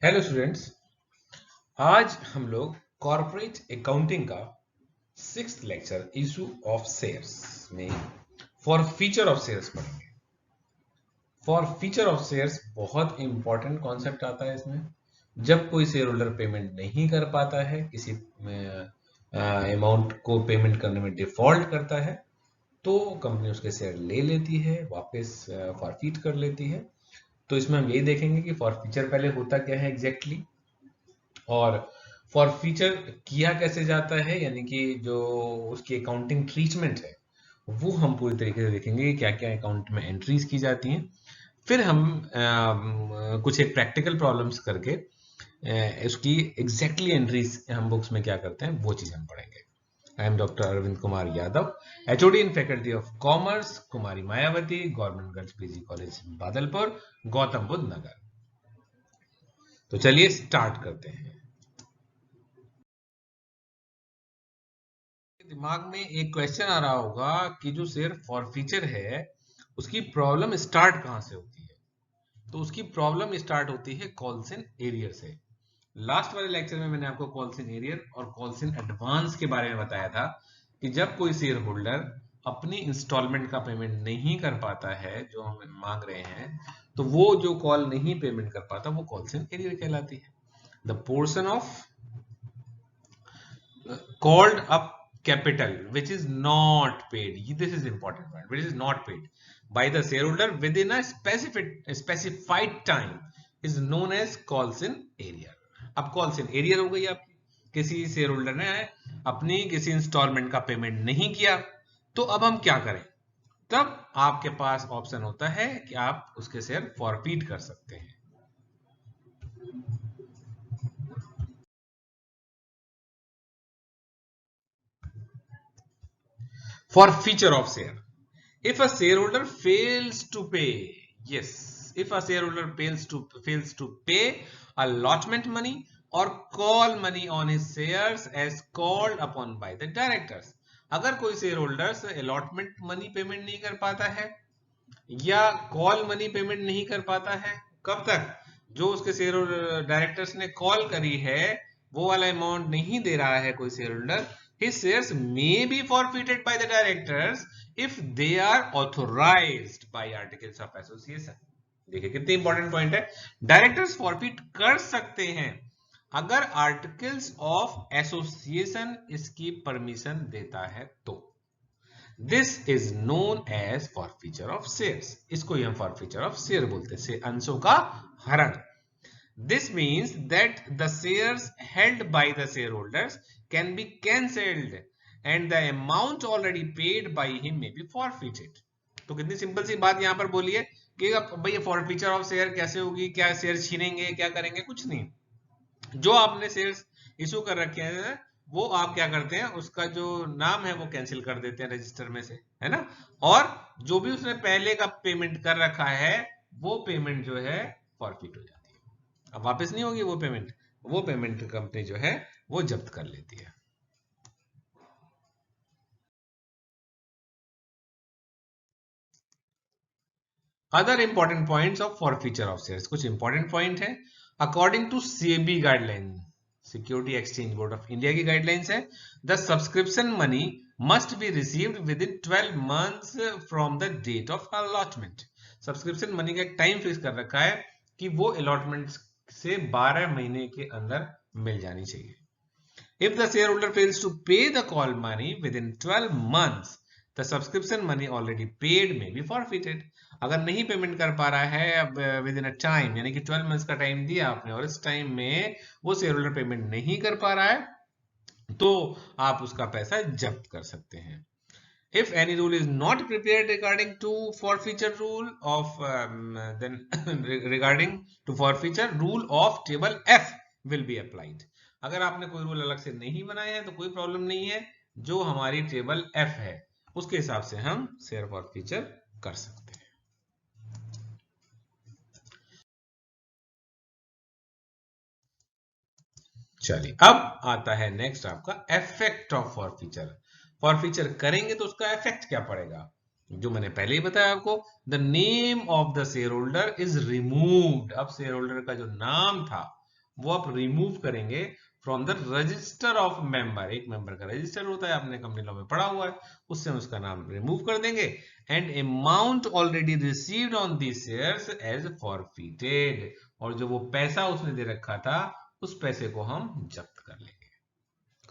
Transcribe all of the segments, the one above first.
Hello students. आज हम लोग कॉर्पोरेट अकाउंटिंग का 6th lecture issue of shares में फॉर फीचर ऑफ शेयर्स पढ़ेंगे। फॉर फीचर ऑफ शेयर्स बहुत इंपॉर्टेंट कॉन्सेप्ट आता है इसमें। जब कोई शेयर होल्डर पेमेंट नहीं कर पाता है, किसी अमाउंट को पेमेंट करने में डिफॉल्ट करता है, तो कंपनी उसके शेयर ले लेती है, वापस फॉरफीट कर लेती है। तो इसमें हम यही देखेंगे कि फॉरफीचर पहले होता क्या है एग्जैक्टली, और फॉर फीचर किया कैसे जाता है, यानी कि जो उसकी अकाउंटिंग ट्रीटमेंट है वो हम पूरी तरीके से देखेंगे कि क्या क्या अकाउंट में एंट्रीज की जाती हैं। फिर हम कुछ एक प्रैक्टिकल प्रॉब्लम्स करके उसकी एग्जैक्टली एंट्रीज हम बुक्स में क्या करते हैं वो चीज हम पढ़ेंगे। I am doctor Arvind Kumar Yadav, HOD in faculty of commerce, Kumari Mayawati government girls PG college Badalpur, Gautam Buddh Nagar. तो चलिए स्टार्ट करते हैं। दिमाग में एक क्वेश्चन आ रहा होगा कि जो शेयर फॉरफीचर है उसकी प्रॉब्लम स्टार्ट कहां से होती है। तो उसकी प्रॉब्लम स्टार्ट होती है कॉल्स इन एरियर से। लास्ट वाले लेक्चर में मैंने आपको कॉल्स इन एरियर और कॉल्स इन एडवांस के बारे में बताया था कि जब कोई शेयर होल्डर अपनी इंस्टॉलमेंट का पेमेंट नहीं कर पाता है जो हम मांग रहे हैं, तो वो जो कॉल नहीं पेमेंट कर पाता वो कॉल्स इन एरियर कहलाती है। The portion of called up capital which is not paid, this is important point, which is not paid by the shareholder within a specified time is known as calls in arrear। अब calls in arrear हो गई आपकी, किसी share holder ने अपनी किसी instalment का payment नहीं किया, तो अब हम क्या करें। तब आपके पास ऑप्शन होता है कि आप उसके शेयर फॉरफीट कर सकते हैं। Forfeiture of share. If a shareholder fails to pay, yes, if a shareholder fails to pay allotment money or call money on his shares as called upon by the directors। अगर कोई share holders allotment money payment नहीं कर पाता है या call money payment नहीं कर पाता है, कब तक, जो उसके शेयर डायरेक्टर्स ने कॉल करी है वो वाला अमाउंट नहीं दे रहा है कोई share holder, his shares may be forfeited by the directors if they are authorized by articles of association। देखिए कितनी इंपॉर्टेंट पॉइंट है। डायरेक्टर्स फॉरफिट कर सकते हैं अगर आर्टिकल्स ऑफ एसोसिएशन इसकी परमिशन देता है तो। This is known as forfeiture of shares, इसको ही हम फॉरफीचर ऑफ शेयर बोलते हैं, अंशों का हरण। This means that the shares held by the shareholders can be cancelled and the amount already paid by him may be forfeited। तो कितनी सिंपल सी बात यहां पर बोली है कि अब भाई फॉरफीचर ऑफ शेयर कैसे होगी, क्या शेयर छीनेंगे, क्या करेंगे, कुछ नहीं। जो आपने शेयर्स इशू कर रखे हैं वो आप क्या करते हैं, उसका जो नाम है वो कैंसिल कर देते हैं रजिस्टर में से, है ना। और जो भी उसने पहले का पेमेंट कर रखा है वो पेमेंट जो है फॉरफिट हो जाती है। अब वापस नहीं होगी वो पेमेंट, वो पेमेंट कंपनी जो है वो जब्त कर लेती है। Other important points of forfeiture of shares, कुछ इंपॉर्टेंट पॉइंट है। According to SEBI guideline, security exchange board of India की गाइडलाइंस है, the subscription money must be received within 12 months from the date of allotment. Subscription money का एक time fix कर रखा है कि वो अलॉटमेंट से 12 महीने के अंदर मिल जानी चाहिए। If the shareholder fails to pay the call money within 12 months, the subscription money already paid may be forfeited। अगर नहीं पेमेंट कर पा रहा है अब विद इन अ टाइम, यानी कि 12 मंथ्स का टाइम दिया आपने और इस टाइम में वो शेयर होल्डर पेमेंट नहीं कर पा रहा है तो आप उसका पैसा जब्त कर सकते हैं। If any rule is not prepared regarding to forfeiture rule of then regarding to forfeiture rule of table F will be applied। अगर आपने कोई रूल अलग से नहीं बनाया है तो कोई प्रॉब्लम नहीं है, जो हमारी टेबल F है उसके हिसाब से हम शेयर फॉरफीचर कर सकते हैं। चलिए अब आता है नेक्स्ट आपका इफेक्ट ऑफ फॉरफीचर। फॉरफीचर करेंगे तो उसका इफेक्ट क्या पड़ेगा, जो मैंने पहले ही बताया आपको, the name of the share holder is removed. अब शेयर होल्डर का जो नाम था वो आप रिमूव करेंगे from the register of member. एक मेंबर का रजिस्टर होता है, आपने कंपनी लॉ में पढ़ा हुआ है, उससे हम उसका नाम रिमूव कर देंगे। And amount already received on this shares as forfeited, और जो वो पैसा उसने दे रखा था उस पैसे को हम जब्त कर लेंगे,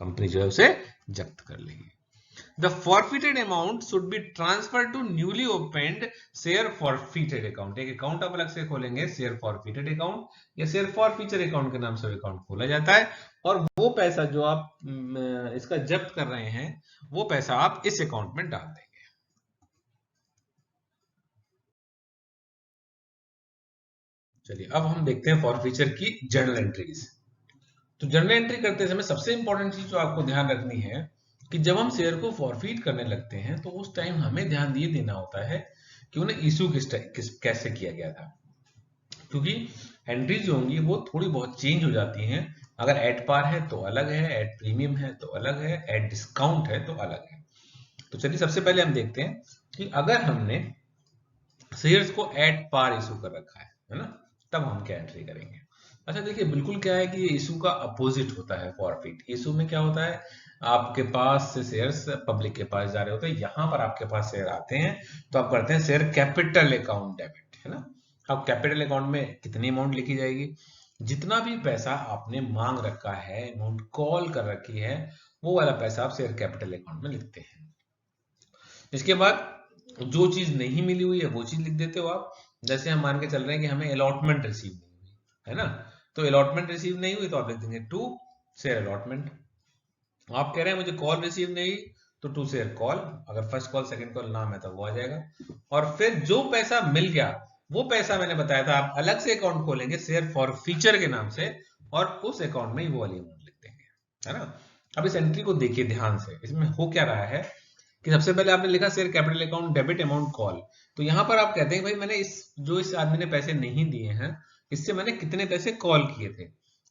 कंपनी जो है उसे जब्त कर लेगी। The forfeited amount should be transferred to newly opened share forfeited account। एक अकाउंट आप अलग से खोलेंगे, शेयर फॉरफिटेड अकाउंट या शेयर फॉरफीचर अकाउंट के नाम से अकाउंट खोला जाता है, और वो पैसा जो आप इसका जब्त कर रहे हैं वो पैसा आप इस अकाउंट में डाल देंगे। चलिए अब हम देखते हैं फॉरफीचर की जर्नल एंट्रीज। तो जर्नल एंट्री करते समय सबसे इंपॉर्टेंट चीज जो आपको ध्यान रखनी है कि जब हम शेयर को फॉरफीट करने लगते हैं तो उस टाइम हमें ध्यान ये देना होता है कि उन्हें इशू कैसे किया गया था, क्योंकि एंट्रीज जो होंगी वो थोड़ी बहुत चेंज हो जाती हैं। अगर एट पार है तो अलग है, एट प्रीमियम है तो अलग है, एट डिस्काउंट है तो अलग है। तो चलिए सबसे पहले हम देखते हैं कि अगर हमने शेयर्स को एट पार इशू कर रखा है ना, तब हम क्या एंट्री करेंगे। अच्छा देखिए, बिल्कुल क्या है कि ये इशू का अपोजिट होता है फॉरफिट। इशू में क्या होता है, आपके पास से शेयर्स पब्लिक के पास जा रहे होते हैं, यहां पर आपके पास शेयर आते हैं तो आप करते हैं शेयर कैपिटल अकाउंट डेबिट, है ना। अब कैपिटल अकाउंट में कितनी अमाउंट लिखी जाएगी, जितना भी पैसा आपने मांग रखा है, अमाउंट कॉल कर रखी है, वो वाला पैसा आप शेयर कैपिटल अकाउंट में लिखते हैं। इसके बाद जो चीज नहीं मिली हुई है वो चीज लिख देते हो आप। जैसे हम मान के चल रहे हैं कि हमें अलॉटमेंट रिसीव नहीं हुई है ना, तो अलॉटमेंट रिसीव नहीं हुई तो आप लिख देंगे टू शेयर अलॉटमेंट। आप कह रहे हैं मुझे कॉल रिसीव नहीं, तो टू शेयर कॉल, अगर फर्स्ट कॉल सेकंड कॉल नाम है तो वो आ जाएगा। और फिर जो पैसा मिल गया वो पैसा मैंने बताया था आप अलग से अकाउंट खोलेंगे शेयर फॉर फीचर के नाम से, और उस अकाउंट में ही वो वाली अमाउंट लिख देंगे, है ना। अब इस एंट्री को देखिए ध्यान से, इसमें हो क्या रहा है कि सबसे पहले आपने लिखा share capital account debit amount call. तो यहां पर आप कहते हैं भाई मैंने इस आदमी ने पैसे नहीं दिए हैं, इससे मैंने कितने पैसे कॉल किए थे।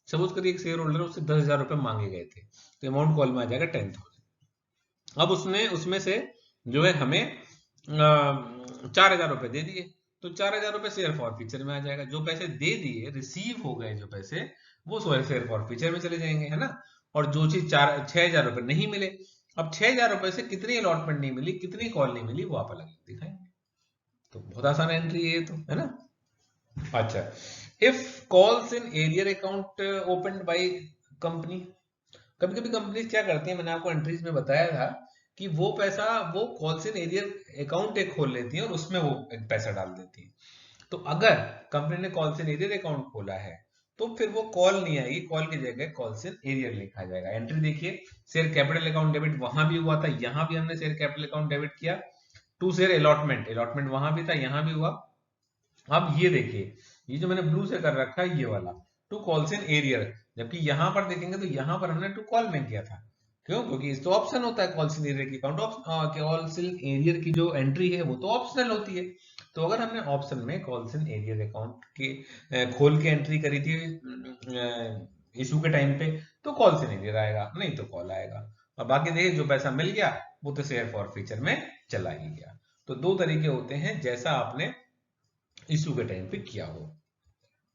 सपोज करिए एक शेयर होल्डर, उससे 10,000 रुपए मांगे गए थे, तो अमाउंट कॉल में आ जाएगा 10,000। अब उसने उसमें से जो है हमें 4,000 रुपए दे दिए, तो 4,000 रुपए शेयर फॉर फीचर में आ जाएगा। जो पैसे दे दिए, रिसीव हो गए जो पैसे, वो शेयर फॉर फीचर में चले जाएंगे, है ना। और जो चीज 6,000 रुपए नहीं मिले, अब 6,000 रुपए से कितनी अलॉटमेंट नहीं मिली, कितनी कॉल नहीं मिली, वो आप अलग दिखाएंगे। तो बहुत आसान एंट्री है ये तो, है ना। अच्छा, if calls in arrear account open by company, कभी कभी कंपनी क्या करती है, मैंने आपको एंट्रीज में बताया था कि वो पैसा वो कॉल्स इन एरियर अकाउंट एक खोल लेती है और उसमें वो एक पैसा डाल देती है। तो अगर कंपनी ने कॉल्स इन एरियर अकाउंट खोला है तो फिर वो कॉल नहीं आएगी, कॉल की जगह कॉल्स इन एरियर लिखा जाएगा। एंट्री देखिए, शेयर कैपिटल अकाउंट डेबिट वहां भी हुआ था, यहां भी हमने शेयर कैपिटल अकाउंट डेबिट किया। टू शेयर अलॉटमेंट, अलॉटमेंट वहां भी था, यहां भी हुआ। अब ये देखिए, ये जो मैंने ब्लू से कर रखा है ये वाला टू कॉल्स इन एरियर, जबकि यहां पर देखेंगे तो यहां पर हमने टू कॉल में किया था। क्यों? क्योंकि इस तो ऑप्शन होता है कॉल्स इन एरियर की अकाउंट, कॉल्स इन एरियर की जो एंट्री है वो तो ऑप्शनल होती है। तो अगर हमने ऑप्शन में कॉल्स इन एरियर अकाउंट के खोल के एंट्री करी थी इशू के टाइम पे, तो कॉल्स इन एरियर आएगा, नहीं तो कॉल आएगा। और बाकी देखिए जो पैसा मिल गया वो तो शेयर फॉर फीचर में चला ही गया। तो दो तरीके होते हैं जैसा आपने इशू के टाइम पे किया हो।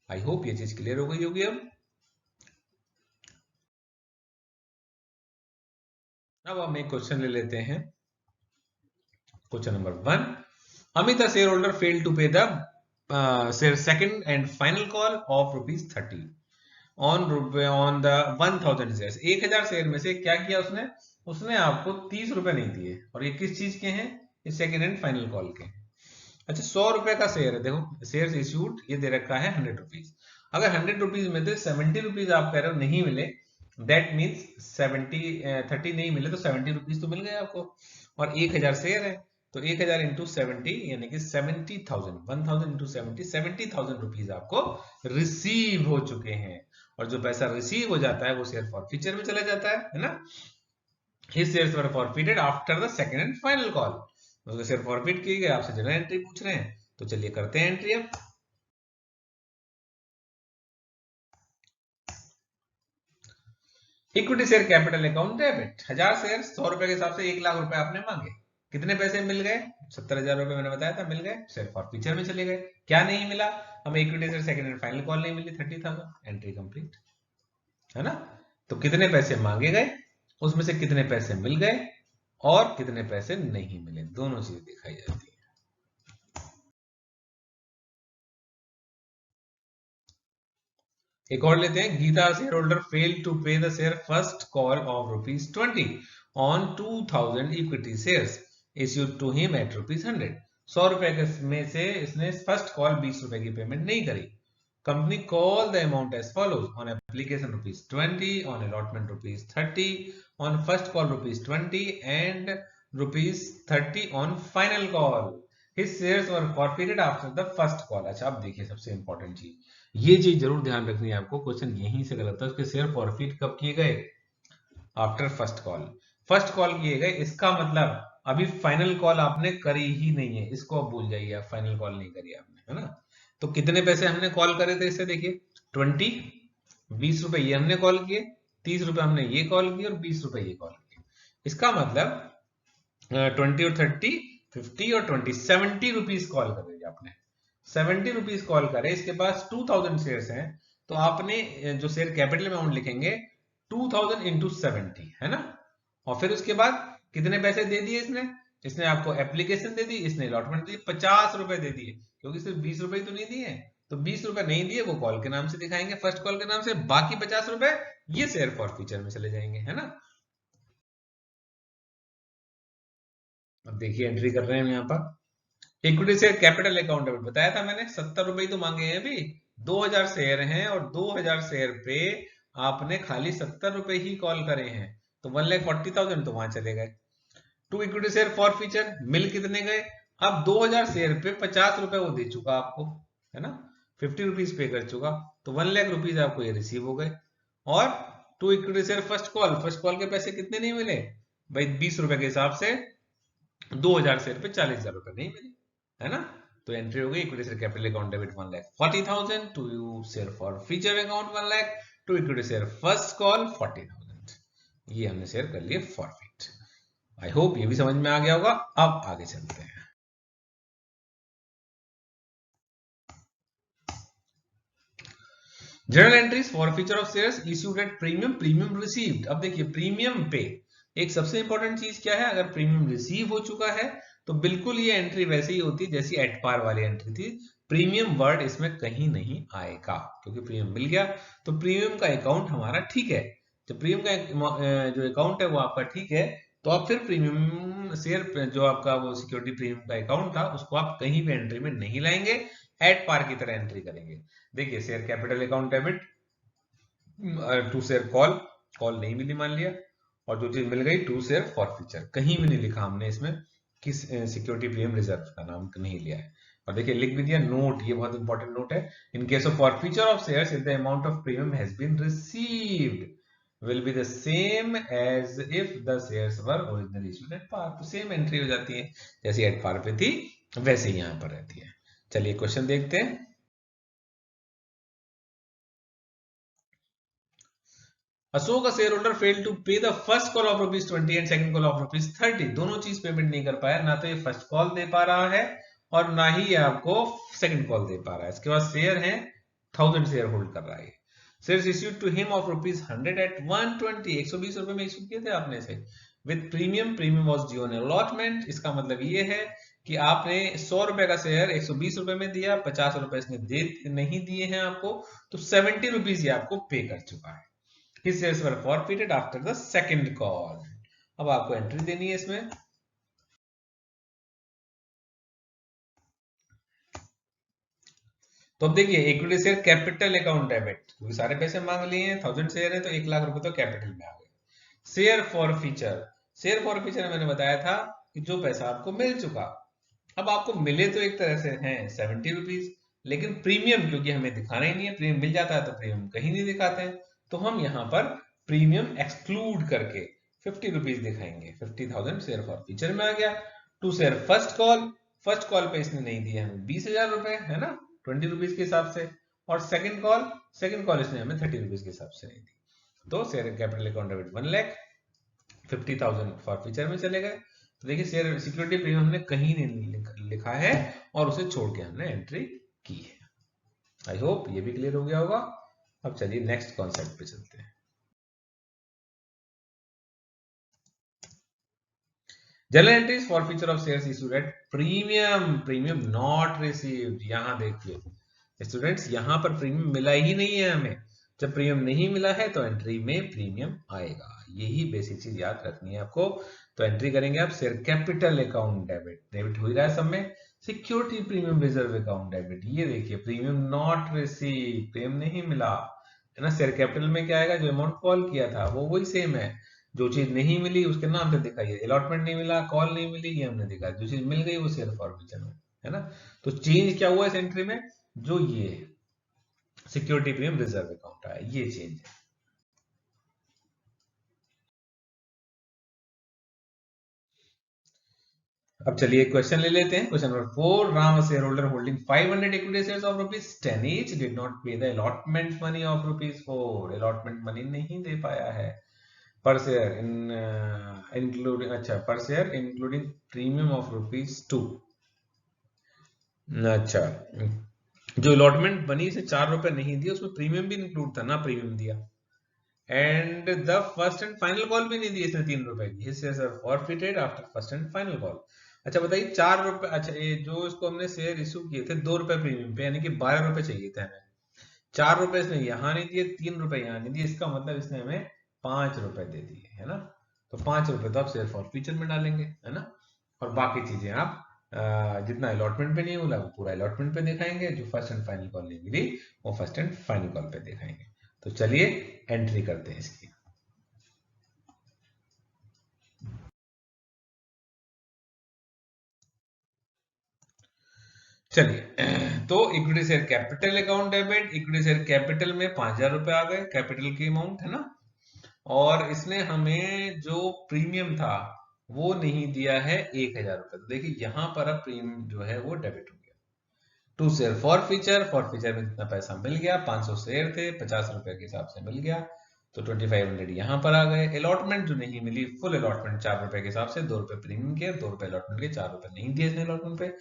आई होप ये चीज क्लियर हो गई होगी। अब हम एक क्वेश्चन ले लेते हैं, question number 1। Amit share holder fail to pay the share second and final call of ₹30 on the 1,000 share. 1,000 share में से क्या किया उसने, उसने आपको 30 रुपए नहीं दिए, और ये किस चीज के हैं, ये सेकंड एंड फाइनल कॉल के। अच्छा, 100 रुपए का शेयर है, देखो शेयर इश्यूड ये दे रखा है 100 रुपीज। अगर 100 रुपीज में से 70 रुपीज आप कह रहे हो नहीं मिले, दैट मीन्स 30 नहीं मिले तो 70 रुपीज तो मिल गए आपको। और 1,000 शेयर है तो 1,000 इंटू 70 यानी कि 70,000, 1,000 इंटू 70,000 रुपीज आपको रिसीव हो चुके हैं। और जो पैसा रिसीव हो जाता है वो शेयर फॉर फ्यूचर में चला जाता है ना। His shares were forfeited after the second and final call, उसके शेयर फॉरफिट किए गए, आपसे जनरल एंट्री पूछ रहे हैं, तो चलिए करते हैं एंट्री। अब equity share capital account debit, 1,000 share 100 रुपए के हिसाब से 1,00,000 रुपए आपने मांगे, कितने पैसे मिल गए, 70,000 रुपए मैंने बताया था मिल गए, शेयर फॉर फ्यूचर में चले गए। क्या नहीं मिला, हमें equity share second and final call नहीं मिली 30,000। Entry complete. है ना। तो कितने पैसे मांगे गए, उसमें से कितने पैसे मिल गए और कितने पैसे नहीं मिले, दोनों चीज दिखाई जाती है। एक और लेते हैं, Gita share holder fail to pay the share first call of ₹20 on 2000 equity shares issued to him at ₹100। 100 में से इसने फर्स्ट कॉल 20 रुपए की पेमेंट नहीं करी। Company call the amount as follows, on application ₹20, on allotment ₹30, on first call ₹20 and ₹30 on final call. His shares were forfeited after the first call. अच्छा अब देखिए सबसे इंपॉर्टेंट चीज, ये चीज जरूर ध्यान रखनी है आपको, क्वेश्चन यहीं से गलत है। उसके शेयर फॉरफिट कब किए गए, after first call. First call किए गए, इसका मतलब अभी फाइनल कॉल आपने करी ही नहीं है, इसको अब भूल जाइए, आप फाइनल कॉल नहीं करी आपने, है ना। तो कितने पैसे हमने कॉल करे थे इससे, देखिए 20, 20 रुपए ये हमने कॉल किए, 30 रुपए हमने ये कॉल किए और 20 रुपए ये कॉल किए। इसका मतलब 20 और 30, 50 और 20, 70 रुपीज कॉल कर रहे आपने। 70 रुपीज कॉल करे, इसके पास 2000 शेयर्स हैं, तो आपने जो शेयर कैपिटल अमाउंट लिखेंगे 2000 इंटू 70, है ना। और फिर उसके बाद कितने पैसे दे दिए इसने, इसने आपको एप्लीकेशन दे दी, इसने अलॉटमेंट दी, 50 रुपए दे दिए, क्योंकि सिर्फ 20 रुपए तो नहीं दिए। तो 20 रुपए नहीं दिए वो कॉल के नाम से दिखाएंगे, फर्स्ट कॉल के नाम से, बाकी 50 रुपए ये शेयर फॉर फ्यूचर में चले जाएंगे, है ना। अब देखिए एंट्री कर रहे हैं यहाँ पर, equity share capital account debit बताया था मैंने, 70 रुपए तो मांगे हैं अभी, 2000 शेयर हैं और 2000 शेयर पे आपने खाली 70 रुपए ही कॉल करे हैं, तो 1,40,000 तो वहां चले गए। To equity share forfeiture मिल कितने गए, अब 2000 शेयर पे 50 रुपए वो दे चुका आपको, है ना, 50 रुपीज पे कर चुका, तो 1,00,000 रुपीज आपको ये रिसीव हो गए। और to equity share first call के पैसे कितने नहीं मिले भाई, 20 रुपए के हिसाब से 2000 शेयर पे 40,000 रुपए नहीं मिले, है ना। तो एंट्री हो गई, equity share capital account debit 1,40,000, to share forfeiture account 1,00,000, to equity share first call 40,000। ये हमने शेयर कर लिए फॉरफिट। आई होप ये भी समझ में आ गया होगा। अब आगे चलते हैं, journal entries for feature of shares issued at premium, premium received. अब देखिए प्रीमियम पे एक सबसे इंपॉर्टेंट चीज क्या है, अगर प्रीमियम रिसीव हो चुका है तो बिल्कुल ये एंट्री वैसे ही होती जैसी एट पार वाली एंट्री थी, प्रीमियम वर्ड इसमें कहीं नहीं आएगा, क्योंकि प्रीमियम मिल गया। तो प्रीमियम का अकाउंट हमारा ठीक है, जब प्रीमियम का जो अकाउंट है वो आपका ठीक है, तो आप फिर प्रीमियम शेयर जो आपका वो सिक्योरिटी प्रीमियम का अकाउंट था उसको आप कहीं भी एंट्री में नहीं लाएंगे, एट पार की तरह एंट्री करेंगे। देखिए share capital account debit, to share call, call नहीं मिली मान लिया, और जो चीज मिल गई टू शेयर फॉर फ्यूचर, कहीं भी नहीं लिखा हमने इसमें किस सिक्योरिटी प्रीमियम रिजर्व का नाम नहीं लिया है। और देखिए लिख भी दिया नोट, ये बहुत इंपॉर्टेंट नोट है, in case of forfeiture of shares if the amount of premium has been received will be the same as if the shares were originally issued at par। तो same entry हो जाती है, जैसी at par पे थी वैसे ही यहां पर रहती है। चलिए क्वेश्चन देखते हैं। Ashok share holder fail to pay the first call of ₹20 and second call of ₹30, दोनों चीज पेमेंट नहीं कर पाया, ना तो ये फर्स्ट कॉल दे पा रहा है और ना ही ये आपको सेकंड कॉल दे पा रहा है। इसके बाद शेयर है 1000 शेयर होल्ड कर रहा है। Shares issued to him of ₹100 at 120, 120 रुपए में इश्यू किए थे आपने इसे, with premium, premium was due on allotment. इसका मतलब ये है कि आपने 100 रुपए का शेयर 120 रुपए में दिया, 50 रुपए इसने नहीं दिए हैं आपको, तो 70 रुपीज ये आपको पे कर चुका है। His shares were forfeited after the second call। अब आपको एंट्री देनी है इसमें, तो अब देखिए equity share capital account debit, क्योंकि सारे पैसे मांग लिए हैं, 1000 शेयर है तो 1,00,000 रुपए तो कैपिटल में आ गए। Share for future, share for future मैंने बताया था कि जो पैसा आपको मिल चुका, अब आपको मिले तो एक तरह से हैं 70 रुपीज, लेकिन प्रीमियम क्योंकि हमें दिखाना ही नहीं है, प्रीमियम मिल जाता है तो प्रीमियम कहीं नहीं दिखाते हैं, तो हम यहाँ पर प्रीमियम एक्सक्लूड करके 50 रुपीज दिखाएंगे। 50,000 शेयर फॉर फ्यूचर में आ गया। To share first call, first call पे इसने नहीं दिया हमें 20,000 रुपए, है ना, 20 रुपीज के हिसाब से, और सेकंड कॉल इसने हमें 30 रुपीज के हिसाब से नहीं दी। तो share capital account debit 1,00,000, 50,000 for future में चले गए। तो देखिए शेयर सिक्योरिटी प्रीमियम हमने कहीं नहीं लिखा है और उसे छोड़ के हमने एंट्री की है। आई होप ये भी क्लियर हो गया होगा। अब चलिए नेक्स्ट कॉन्सेप्ट पे चलते हैं। General entries for feature of shares issued at premium not received. यहां देखिए स्टूडेंट्स, यहां पर प्रीमियम मिला ही नहीं है हमें। जब प्रीमियम नहीं मिला है तो एंट्री में प्रीमियम आएगा, यही बेसिक चीज याद रखनी है आपको। तो एंट्री करेंगे आप शेयर कैपिटल अकाउंट डेबिट हो ही रहा है सब में। Security premium reserve account debit, ये देखिए प्रीमियम नॉट रिसीव, प्रीमियम नहीं मिला है ना। शेयर कैपिटल में क्या आएगा, जो अमाउंट कॉल किया था वो वही सेम है। जो चीज नहीं मिली उसके नाम से दिखाइए, अलॉटमेंट नहीं मिला, कॉल नहीं मिली, ये हमने देखा। जो चीज मिल गई वो शेयर फॉरफीचर में है ना। तो चेंज क्या हुआ इस एंट्री में, जो ये सिक्योरिटी प्रीमियम रिजर्व अकाउंट है, ये चेंज है। अब चलिए क्वेश्चन ले लेते हैं। Question number 4, Ram share holder holding 500 equity shares of ₹10 each did not pay the allotment money of ₹4। Allotment money नहीं दे पाया है पर शेयर इंक्लूडिंग, अच्छा पर शेयर इंक्लूडिंग प्रीमियम ऑफ ₹2। अच्छा, जो अलॉटमेंट बनी इसे ₹4 नहीं दिया, उसमें प्रीमियम भी इंक्लूड था ना, प्रीमियम दिया। And the first and final call भी नहीं दी इसने ₹3 की। His shares are forfeited after first and final call. अच्छा बताइए ₹4, अच्छा ये जो इसको हमने शेयर इशू किए थे ₹2 प्रीमियम पे, यानी कि ₹12 चाहिए थे हमें। ₹4 इसने यहाँ नहीं दिए, ₹3 यहाँ नहीं दिए, इसका मतलब इसने हमें ₹5 दे दिए है ना। तो ₹5 तो आप शेयर फॉरफीचर में डालेंगे है ना। और बाकी चीजें आप जितना अलॉटमेंट पे नहीं मिला वो पूरा अलॉटमेंट पे दिखाएंगे, जो फर्स्ट एंड फाइनल कॉल नहीं मिली वो फर्स्ट एंड फाइनल कॉल पे दिखाएंगे। तो चलिए एंट्री करते हैं इसकी। चलिए तो equity share capital account debit, equity share capital में ₹5000 आ गए, कैपिटल की अमाउंट है ना। और इसने हमें जो प्रीमियम था वो नहीं दिया है ₹1000। तो देखिए यहां पर अब प्रीमियम जो है वो डेबिट हो गया। टू शेयर फॉर फीचर में कितना पैसा मिल गया, 500 शेयर थे, ₹50 के हिसाब से मिल गया, तो 2500 यहां पर आ गए। अलॉटमेंट जो नहीं मिली, फुल अलॉटमेंट ₹4 के हिसाब से, ₹2 प्रीमियम के, ₹2 अलॉटमेंट के, ₹4 नहीं दिए इसने अलॉटमेंट पे,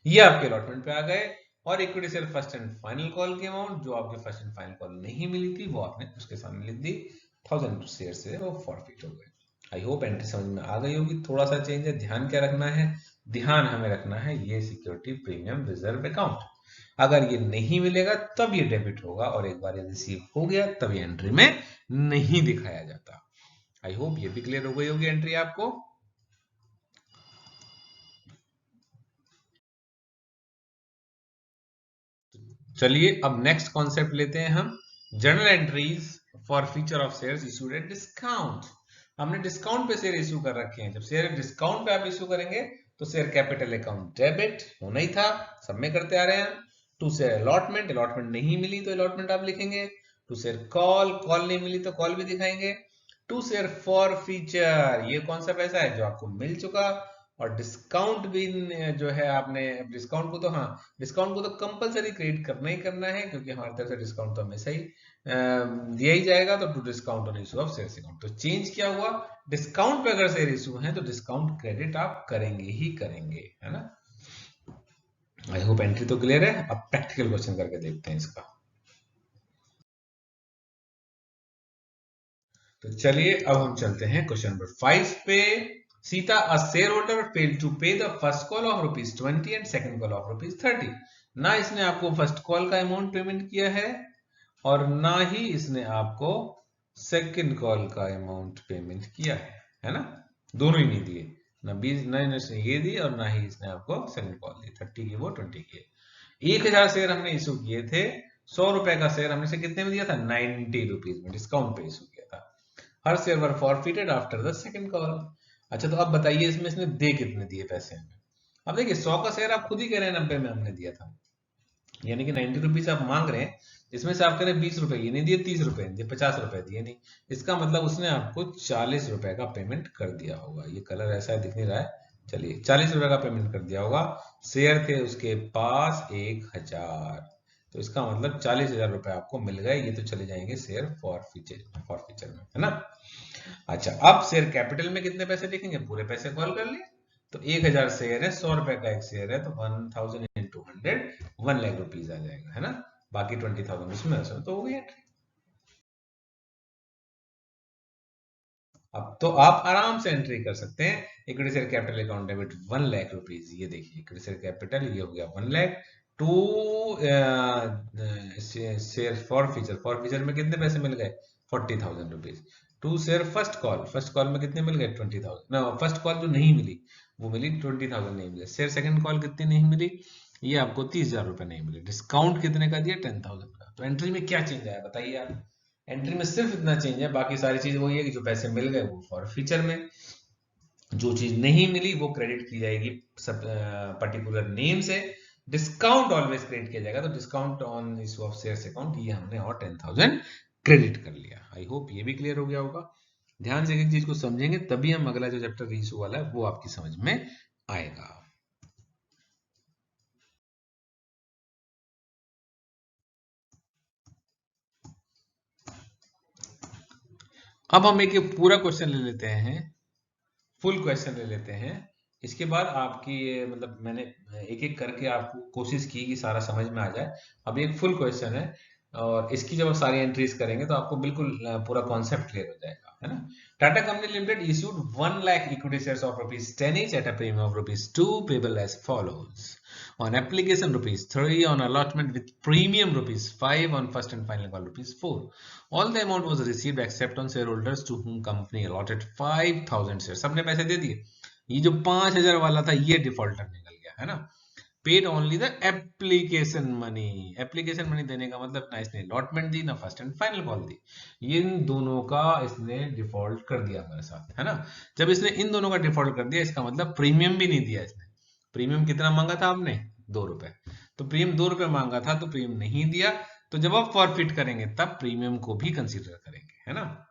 ये आपके अलॉटमेंट पे आ गए। और equity share first and final call की अमाउंट, जो आपके फर्स्ट एंड फाइनल कॉल नहीं मिली थी वो आपने उसके सामने लिख दी, 1000 शेयर से वो फॉरफिट हो गए। आई होप एंट्री समझ में आ गई होगी। थोड़ा सा चेंज है, ध्यान क्या रखना है, ध्यान हमें रखना है ये सिक्योरिटी प्रीमियम रिजर्व अकाउंट, अगर ये नहीं मिलेगा तब ये डेबिट होगा, और एक बार ये रिसीव हो गया तब ये एंट्री में नहीं दिखाया जाता। आई होप ये भी क्लियर हो गई होगी एंट्री आपको। चलिए अब नेक्स्ट कॉन्सेप्ट लेते हैं हम, journal entries for feature of shares issued at discount. हमने डिस्काउंट पे शेयर इशू कर रखे हैं। जब शेयर डिस्काउंट पे आप इशू करेंगे तो शेयर कैपिटल अकाउंट डेबिट होना ही था, सब में करते आ रहे हैं। टू शेयर अलॉटमेंट, अलॉटमेंट नहीं मिली तो अलॉटमेंट आप लिखेंगे। टू शेयर कॉल, कॉल नहीं मिली तो कॉल भी दिखाएंगे। टू शेयर फॉर फीचर, ये कौन सा पैसा है जो आपको मिल चुका। और डिस्काउंट भी जो है आपने, डिस्काउंट को तो, हाँ डिस्काउंट को तो कंपलसरी क्रिएट करना ही करना है, क्योंकि हमारी तरफ से डिस्काउंट तो हमेशा ही दिया ही जाएगा। तो to discount on issue of share account, तो चेंज क्या हुआ, डिस्काउंट पे अगर शेयर इशू है तो डिस्काउंट क्रेडिट आप करेंगे ही करेंगे है ना। आई होप एंट्री तो क्लियर है। अब प्रैक्टिकल क्वेश्चन करके देखते हैं इसका। तो चलिए अब हम चलते हैं क्वेश्चन नंबर 5 पे। Sita, a shareholder failed to pay the first call of ₹20 and second call of ₹30। ना इसने आपको फर्स्ट कॉल का अमाउंट पेमेंट किया है और ना ही इसने आपको सेकंड कॉल का अमाउंट पेमेंट किया है ना। दोनों ही नहीं दिए, ना 20, ना इसने ये दी और ना ही इसने आपको सेकंड कॉल दी। 30 की वो 20 की। 1000 शेयर हमने इशू किए थे, ₹100 का शेयर हमने से कितने में दिया था, ₹90 में, डिस्काउंट पे इशू किया था। हर share were forfeited after the second call. अच्छा तो अब बताइए इसमें इसने दे कितने दिए पैसे हमें। अब देखिए 100 का शेयर आप खुद ही कह रहे हैं 90 में हमने दिया था, यानी कि ₹90 आप मांग रहे हैं, इसमें से आप कह रहे हैं ₹20 ये नहीं दिए, ₹30 दिए, ₹50 दिए नहीं। इसका मतलब उसने आपको ₹40 का पेमेंट कर दिया होगा। ये कलर ऐसा दिख नहीं रहा है, चलिए ₹40 का पेमेंट कर दिया होगा। शेयर थे उसके पास 1000, तो इसका मतलब ₹40,000 आपको मिल गए। ये तो चले जाएंगे शेयर फॉरफीचर में है ना। अच्छा अब शेयर कैपिटल में कितने पैसे लिखेंगे, पूरे पैसे कॉल कर लिए। तो 1000 शेयर है, ₹100 का एक शेयर है, तो 1000 into 100 ₹1,00,000 आ जाएगा है ना। बाकी 20,000 उसमें तो हो गई एंट्री। अब तो आप आराम से एंट्री कर सकते हैं। Equity share capital account debit 1 lakh rupees, ये देखिए इक्विटी शेयर कैपिटल ये हो गया 1 lakh. To share forfeiture में कितने पैसे मिल गए? 40,000 rupees. To share first call में कितने मिल गए? 20,000। ना फर्स्ट कॉल जो नहीं मिली वो मिली 20,000 नहीं मिले। शेयर सेकंड कॉल कितनी नहीं मिली? ये आपको 30,000 रुपए नहीं मिले। डिस्काउंट कितने का दिया? 10,000 का। तो एंट्री में क्या चेंज आया बताइए आप? एंट्री में सिर्फ इतना चेंज है, बाकी सारी चीज वही है कि जो पैसे मिल गए वो फॉर फीचर में, जो चीज नहीं मिली वो क्रेडिट की जाएगी सब पर्टिकुलर नेम से। डिस्काउंट ऑलवेज क्रेडिट किया जाएगा, तो discount on issue of shares account ये हमने और 10,000 क्रेडिट कर लिया। आई होप ये भी क्लियर हो गया होगा। ध्यान से एक चीज को समझेंगे तभी हम अगला जो चैप्टर रीइशू वाला है वो आपकी समझ में आएगा। अब हम एक पूरा क्वेश्चन ले लेते हैं, फुल क्वेश्चन ले लेते हैं। इसके बाद आपकी मतलब मैंने एक एक करके आपको कोशिश की कि सारा समझ में आ जाए। अब एक फुल क्वेश्चन है और इसकी जब आप सारी एंट्रीज करेंगे तो आपको बिल्कुल पूरा कॉन्सेप्ट क्लियर हो जाएगा, है ना। Tata company limited issued 1 lakh equity shares of ₹10 each at a premium of ₹2 payable as follows. On application ₹3, on allotment with premium ₹5, on first and final call ₹4. All the amount was received except on shareholders to whom company allotted 5,000 shares. सबने पैसे दे दिए। ये जो 5,000 वाला था ये defaulter निकल गया, है ना। Paid only the application money. Application money देने का मतलब ना इसने अलॉटमेंट दी ना फर्स्ट एंड फाइनल कॉल दी, ये इन दोनों का इसने डिफॉल्ट कर दिया हमारे साथ, है ना। जब इसने इन दोनों का डिफॉल्ट कर दिया इसका मतलब प्रीमियम भी नहीं दिया इसने। प्रीमियम कितना मांगा था आपने? 2 रुपए। तो प्रीमियम 2 रुपए मांगा था तो प्रीमियम नहीं दिया। तो जब आप फॉरफिट करेंगे तब प्रीमियम को भी कंसीडर करेंगे, है ना।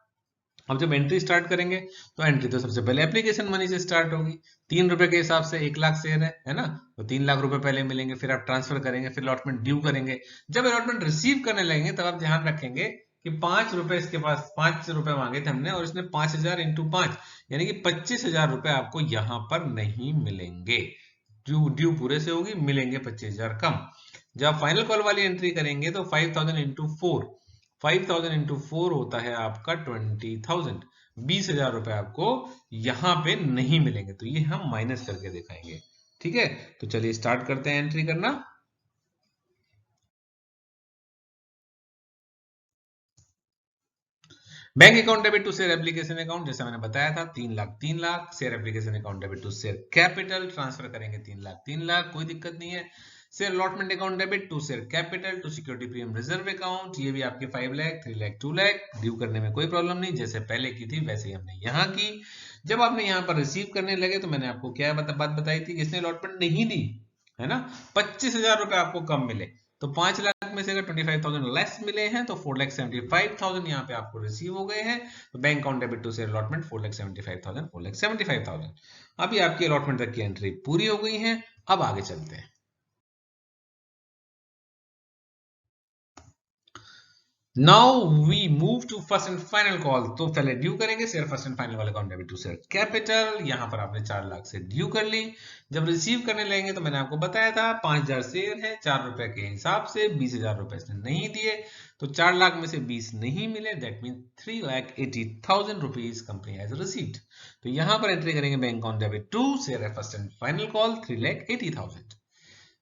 अब जब एंट्री स्टार्ट करेंगे तो एंट्री तो सबसे पहले एप्लीकेशन मनी से स्टार्ट होगी। 3 रुपए के हिसाब से 1 लाख शेयर है ना। तो 3 लाख रुपए पहले मिलेंगे, फिर आप ट्रांसफर करेंगे, फिर अलॉटमेंट ड्यू करेंगे। जब अलॉटमेंट रिसीव करने लगेंगे तब आप ध्यान रखेंगे कि 5 रुपए इसके पास 5 रुपए मांगे थे हमने और इसने 5,000 इंटू 5 यानी कि 25,000 रुपए आपको यहाँ पर नहीं मिलेंगे। ड्यू पूरे से होगी, मिलेंगे 25,000 कम। जब फाइनल कॉल वाली एंट्री करेंगे तो 5,000 इंटू 4, 5,000 इंटू 4 होता है आपका 20,000। 20,000 रुपए आपको यहां पे नहीं मिलेंगे, तो ये हम माइनस करके दिखाएंगे। ठीक है, तो चलिए स्टार्ट करते हैं एंट्री करना। Bank account debit to share application account, जैसा मैंने बताया था 3 lakh share application account debit to share capital, transfer करेंगे 3 लाख, कोई दिक्कत नहीं है। Share allotment account debit to share capital to security premium reserve account, ये भी आपके 5 लाख 3 लाख 2 लाख, ड्यू करने में कोई प्रॉब्लम नहीं, जैसे पहले की थी वैसे ही हमने यहाँ की। जब आपने यहाँ पर रिसीव करने लगे तो मैंने आपको क्या बात बताई थी कि इसने अलॉटमेंट नहीं दी, है ना। 25,000 रुपए आपको कम मिले, तो 5 लाख में से अगर 25,000 लेस मिले हैं तो 4,75,000 यहाँ पे आपको रिसीव हो गए हैं। तो bank account debit to share allotment 4,75,000। अभी आपकी अलॉटमेंट तक की एंट्री पूरी हो गई है। अब आगे चलते हैं। Now we move to first and final call. तो पहले ड्यू करेंगे शेयर फर्स्ट एंड फाइनल वाले account debit to share capital, यहां पर आपने 4 लाख से ड्यू कर ली। जब रिसीव करने लगेंगे तो मैंने आपको बताया था 5,000 शेयर है 4 रुपए के हिसाब से, 20,000 रुपए इसने नहीं दिए, तो 4 लाख में से 20 नहीं मिले, that mean 3,80,000 rupees company has received. तो यहां पर एंट्री करेंगे bank account debit to share first and final call 3,80,000।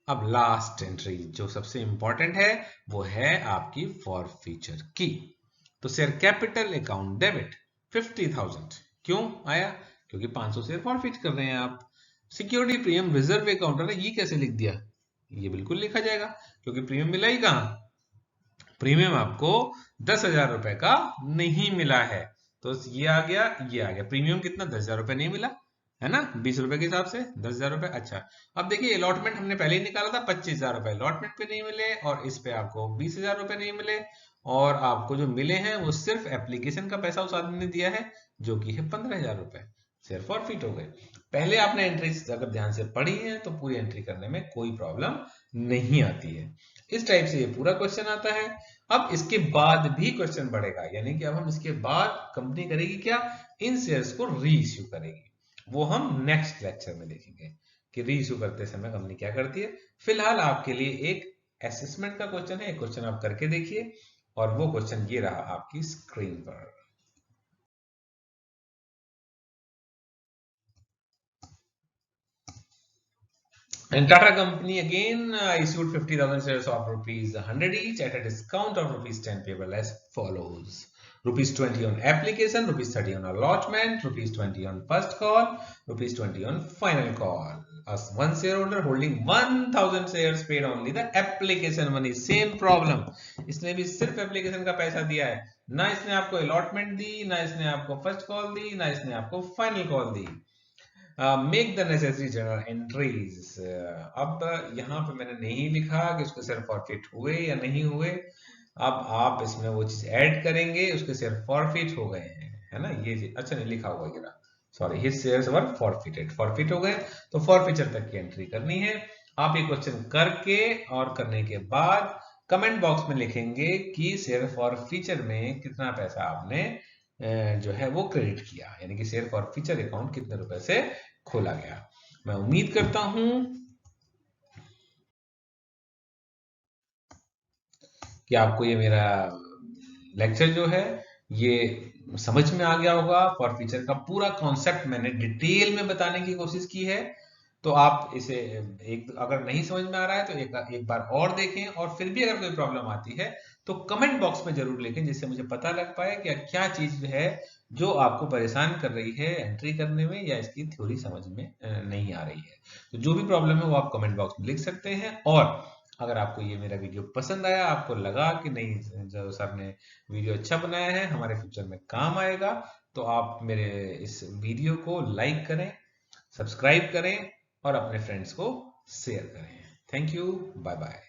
अब लास्ट एंट्री जो सबसे इंपॉर्टेंट है वो है आपकी फॉर फीचर की। तो शेयर कैपिटल अकाउंट डेबिट 50,000 क्यों आया? क्योंकि 500 शेयर फॉरफिट कर रहे हैं आप। सिक्योरिटी प्रीमियम रिजर्व अकाउंट है, ये कैसे लिख दिया? ये बिल्कुल लिखा जाएगा क्योंकि प्रीमियम मिला ही कहां? प्रीमियम आपको 10,000 रुपए का नहीं मिला है, तो ये आ गया, ये आ गया। प्रीमियम कितना? 10,000 रुपए नहीं मिला, है ना। 20 रुपए के हिसाब से 10,000 रुपए। अच्छा, अब देखिए अलॉटमेंट हमने पहले ही निकाला था, 25,000 रुपए अलॉटमेंट पे नहीं मिले और इस पे आपको 20,000 रुपए नहीं मिले, और आपको जो मिले हैं वो सिर्फ एप्लीकेशन का पैसा उस आदमी ने दिया है जो कि है 15,000 रुपए। शेयर फॉरफिट हो गए। पहले आपने एंट्री अगर ध्यान से पढ़ी है तो पूरी एंट्री करने में कोई प्रॉब्लम नहीं आती है। इस टाइप से ये पूरा क्वेश्चन आता है। अब इसके बाद भी क्वेश्चन बढ़ेगा, यानी कि अब हम इसके बाद कंपनी करेगी क्या? इन शेयर्स को री इश्यू करेगी। वो हम नेक्स्ट लेक्चर में देखेंगे कि री इश्यू करते समय कंपनी क्या करती है। फिलहाल आपके लिए एक असेसमेंट का क्वेश्चन है, एक क्वेश्चन आप करके देखिए, और वो क्वेश्चन ये रहा आपकी स्क्रीन पर। And Tata Company again issued 50,000 shares of rupees 100 each at a discount of rupees 10 payable as follows. Rupees 20 on application, rupees 30 on allotment, rupees 20 on first call, rupees 20 on final call. As one shareholder holding 1,000 shares paid only the application money. Same problem. इसने भी सिर्फ application का पैसा दिया है, ना इसने आपको अलॉटमेंट दी, ना इसने आपको फर्स्ट कॉल दी, ना इसने आपको final call the. Make the necessary journal entries. अब यहाँ पे मैंने नहीं लिखा कि उसके शेयर फॉरफिट हुए या नहीं हुए. अब आप इसमें वो चीज ऐड करेंगे, उसके शेयर फॉरफिट हो गए हैं, है ना. ये अच्छा नहीं लिखा हुआ गिरा, sorry, his shares were forfeited, forfeit हो गए, तो फॉरफिचर तक की एंट्री करनी है. आप ये क्वेश्चन करके और करने के बाद कमेंट बॉक्स में लिखेंगे कि शेयर फॉरफिचर में कितना पैसा आपने जो है वो क्रेडिट किया, यानी कि शेयर फॉरफिचर अकाउंट कितने रुपए से खोला गया. मैं उम्मीद करता हूं कि आपको ये मेरा लेक्चर जो है ये समझ में आ गया होगा. फॉरफिचर का पूरा कॉन्सेप्ट मैंने डिटेल में बताने की कोशिश की है, तो आप इसे एक अगर नहीं समझ में आ रहा है तो एक बार और देखें, और फिर भी अगर कोई प्रॉब्लम आती है तो कमेंट बॉक्स में जरूर लिखें, जिससे मुझे पता लग पाए कि क्या चीज है जो आपको परेशान कर रही है एंट्री करने में, या इसकी थ्योरी समझ में नहीं आ रही है. तो जो भी प्रॉब्लम है वो आप कमेंट बॉक्स में लिख सकते हैं. और अगर आपको ये मेरा वीडियो पसंद आया, आपको लगा कि नहीं जो सर ने वीडियो अच्छा बनाया है, हमारे फ्यूचर में काम आएगा, तो आप मेरे इस वीडियो को लाइक करें, सब्सक्राइब करें और अपने फ्रेंड्स को शेयर करें. Thank you, bye bye.